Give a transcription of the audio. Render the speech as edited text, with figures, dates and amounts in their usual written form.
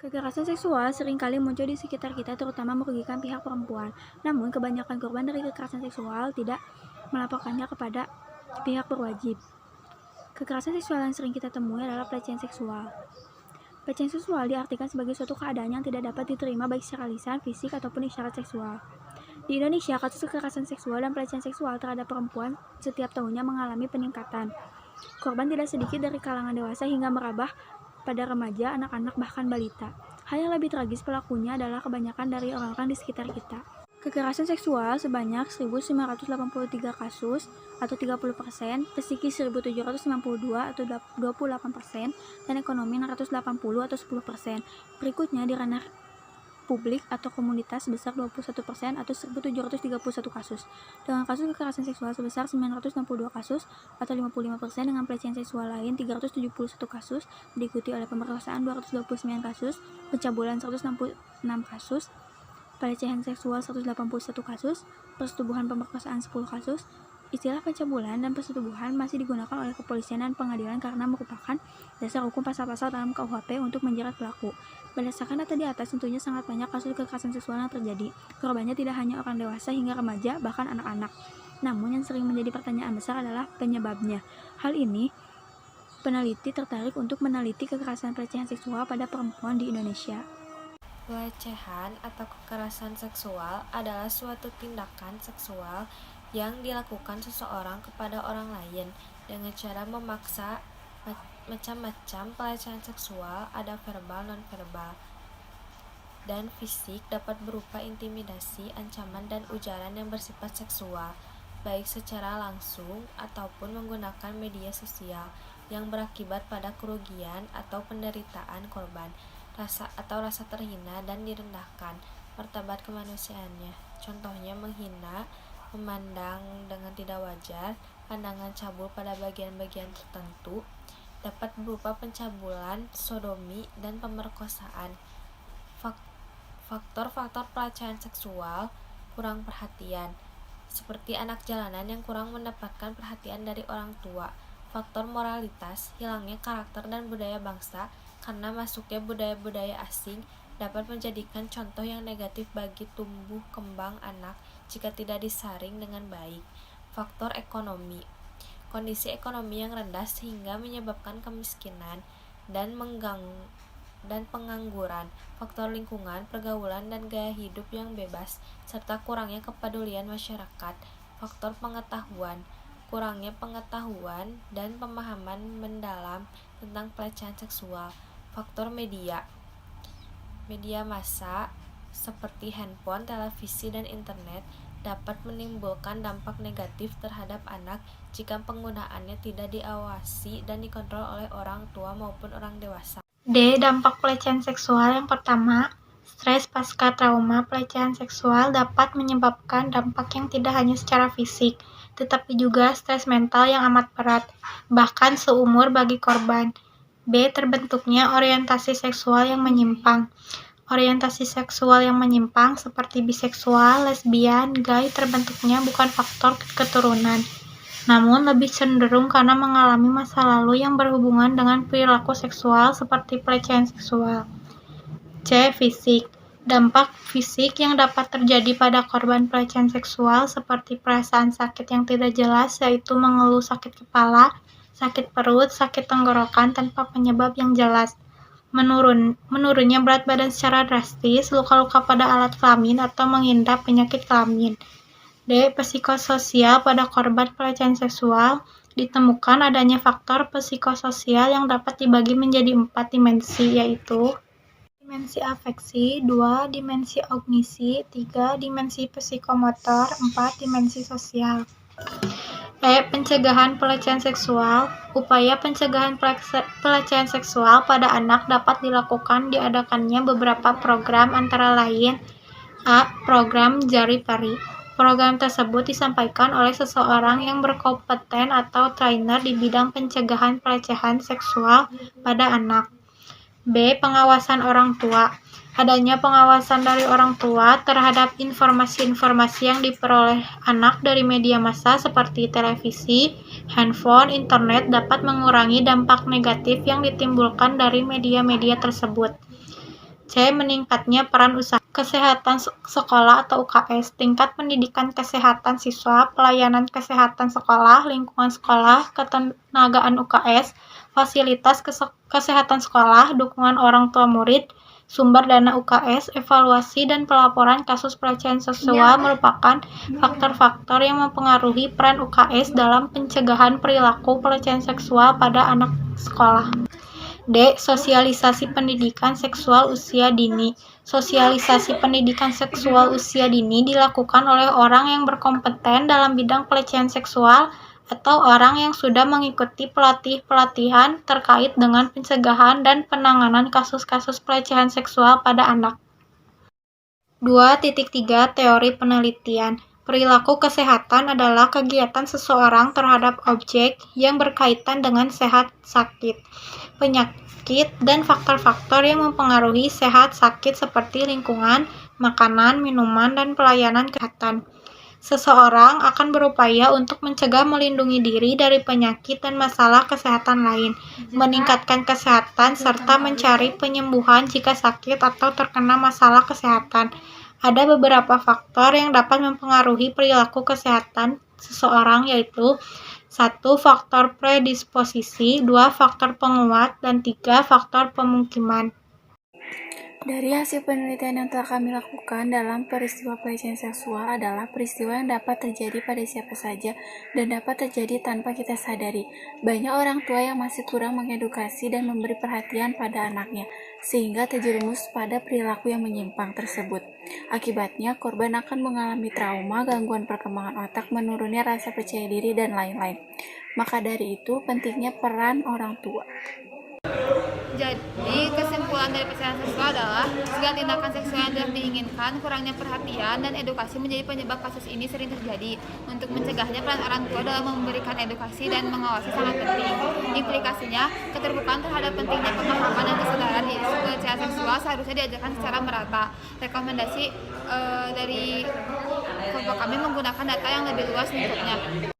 Kekerasan seksual seringkali muncul di sekitar kita, terutama merugikan pihak perempuan. Namun, kebanyakan korban dari kekerasan seksual tidak melaporkannya kepada pihak berwajib. Kekerasan seksual yang sering kita temui adalah pelecehan seksual. Pelecehan seksual diartikan sebagai suatu keadaan yang tidak dapat diterima baik secara lisan, fisik, ataupun isyarat seksual. Di Indonesia, kasus kekerasan seksual dan pelecehan seksual terhadap perempuan setiap tahunnya mengalami peningkatan. Korban tidak sedikit dari kalangan dewasa hingga merambah pada remaja, anak-anak, bahkan balita. Hal yang lebih tragis pelakunya adalah kebanyakan dari orang-orang di sekitar kita. Kekerasan seksual sebanyak 1.983 kasus atau 30%, psikis 1.792 atau 28%, dan ekonomi 680 atau 10%. Berikutnya di ranah publik atau komunitas sebesar 21% atau 1.731 kasus. Dengan kasus kekerasan seksual sebesar 962 kasus atau 55%, dengan pelecehan seksual lain 371 kasus, diikuti oleh pemerkosaan 229 kasus, pencabulan 166 kasus, pelecehan seksual 181 kasus, persetubuhan pemerkosaan 10 kasus. Istilah pencabulan dan persetubuhan masih digunakan oleh kepolisian dan pengadilan karena merupakan dasar hukum pasal-pasal dalam KUHP untuk menjerat pelaku. Berdasarkan data di atas, tentunya sangat banyak kasus kekerasan seksual yang terjadi. Korbannya tidak hanya orang dewasa hingga remaja, bahkan anak-anak. Namun yang sering menjadi pertanyaan besar adalah penyebabnya. Hal ini, peneliti tertarik untuk meneliti kekerasan pelecehan seksual pada perempuan di Indonesia. Pelecehan atau kekerasan seksual adalah suatu tindakan seksual yang dilakukan seseorang kepada orang lain dengan cara memaksa. Macam-macam pelecehan seksual ada verbal, non-verbal, dan fisik, dapat berupa intimidasi, ancaman, dan ujaran yang bersifat seksual, baik secara langsung ataupun menggunakan media sosial, yang berakibat pada kerugian atau penderitaan korban, rasa terhina dan direndahkan martabat kemanusiaannya. Contohnya menghina, memandang dengan tidak wajar, pandangan cabul pada bagian-bagian tertentu, dapat berupa pencabulan, sodomi, dan pemerkosaan. Faktor-faktor pelecehan seksual: kurang perhatian, seperti anak jalanan yang kurang mendapatkan perhatian dari orang tua. Faktor moralitas: hilangnya karakter dan budaya bangsa karena masuknya budaya-budaya asing dapat menjadikan contoh yang negatif bagi tumbuh kembang anak jika tidak disaring dengan baik. Faktor ekonomi: kondisi ekonomi yang rendah sehingga menyebabkan kemiskinan dan pengangguran. Faktor lingkungan, pergaulan, dan gaya hidup yang bebas, serta kurangnya kepedulian masyarakat. Faktor pengetahuan: kurangnya pengetahuan dan pemahaman mendalam tentang pelecehan seksual. Faktor media massa seperti handphone, televisi, dan internet dapat menimbulkan dampak negatif terhadap anak jika penggunaannya tidak diawasi dan dikontrol oleh orang tua maupun orang dewasa. D. Dampak pelecehan seksual. Yang pertama, stres pasca trauma. Pelecehan seksual dapat menyebabkan dampak yang tidak hanya secara fisik, tetapi juga stres mental yang amat berat, bahkan seumur bagi korban. B. Terbentuknya orientasi seksual yang menyimpang. Orientasi seksual yang menyimpang seperti biseksual, lesbian, gay terbentuknya bukan faktor keturunan, namun lebih cenderung karena mengalami masa lalu yang berhubungan dengan perilaku seksual seperti pelecehan seksual. C. Fisik. Dampak fisik yang dapat terjadi pada korban pelecehan seksual seperti perasaan sakit yang tidak jelas, yaitu mengeluh sakit kepala, sakit perut, sakit tenggorokan tanpa penyebab yang jelas, menurunnya berat badan secara drastis, luka-luka pada alat kelamin atau mengidap penyakit kelamin. D. Psikososial. Pada korban pelecehan seksual ditemukan adanya faktor psikososial yang dapat dibagi menjadi 4 dimensi, yaitu dimensi afeksi, 2 dimensi kognisi, 3 dimensi psikomotor, 4 dimensi sosial. Pencegahan pelecehan seksual. Upaya pencegahan pelecehan seksual pada anak dapat dilakukan diadakannya beberapa program, antara lain: A. Program Jari Pari. Program tersebut disampaikan oleh seseorang yang berkompeten atau trainer di bidang pencegahan pelecehan seksual pada anak. B. Pengawasan orang tua. Adanya pengawasan dari orang tua terhadap informasi-informasi yang diperoleh anak dari media massa seperti televisi, handphone, internet dapat mengurangi dampak negatif yang ditimbulkan dari media-media tersebut. C. Meningkatnya peran usaha kesehatan sekolah atau UKS, tingkat pendidikan kesehatan siswa, pelayanan kesehatan sekolah, lingkungan sekolah, ketenagaan UKS, fasilitas kesehatan sekolah, dukungan orang tua murid, sumber dana UKS, evaluasi dan pelaporan kasus pelecehan seksual merupakan faktor-faktor yang mempengaruhi peran UKS dalam pencegahan perilaku pelecehan seksual pada anak sekolah. D. Sosialisasi pendidikan seksual usia dini. Sosialisasi pendidikan seksual usia dini dilakukan oleh orang yang berkompeten dalam bidang pelecehan seksual atau orang yang sudah mengikuti pelatihan terkait dengan pencegahan dan penanganan kasus-kasus pelecehan seksual pada anak. 2.3 Teori penelitian. Perilaku kesehatan adalah kegiatan seseorang terhadap objek yang berkaitan dengan sehat, sakit, penyakit, dan faktor-faktor yang mempengaruhi sehat, sakit seperti lingkungan, makanan, minuman, dan pelayanan kesehatan. Seseorang akan berupaya untuk mencegah melindungi diri dari penyakit dan masalah kesehatan lain, meningkatkan kesehatan, serta mencari penyembuhan jika sakit atau terkena masalah kesehatan. Ada beberapa faktor yang dapat mempengaruhi perilaku kesehatan seseorang, yaitu 1. Faktor predisposisi, 2. Faktor penguat, dan 3. Faktor pemukiman. Dari hasil penelitian yang telah kami lakukan dalam peristiwa pelecehan seksual adalah peristiwa yang dapat terjadi pada siapa saja dan dapat terjadi tanpa kita sadari. Banyak orang tua yang masih kurang mengedukasi dan memberi perhatian pada anaknya, sehingga terjerumus pada perilaku yang menyimpang tersebut. Akibatnya, korban akan mengalami trauma, gangguan perkembangan otak, menurunnya rasa percaya diri, dan lain-lain. Maka dari itu, pentingnya peran orang tua. Jadi, kesimpulan dari pelecehan seksual adalah segala tindakan seksual yang tidak diinginkan, kurangnya perhatian, dan edukasi menjadi penyebab kasus ini sering terjadi. Untuk mencegahnya, peran orang tua dalam memberikan edukasi dan mengawasi sangat penting. Implikasinya, keterbukaan terhadap pentingnya pemahaman dan kesadaran di isu pelecehan seksual seharusnya diajarkan secara merata. Rekomendasi dari kelompok kami menggunakan data yang lebih luas lingkupnya.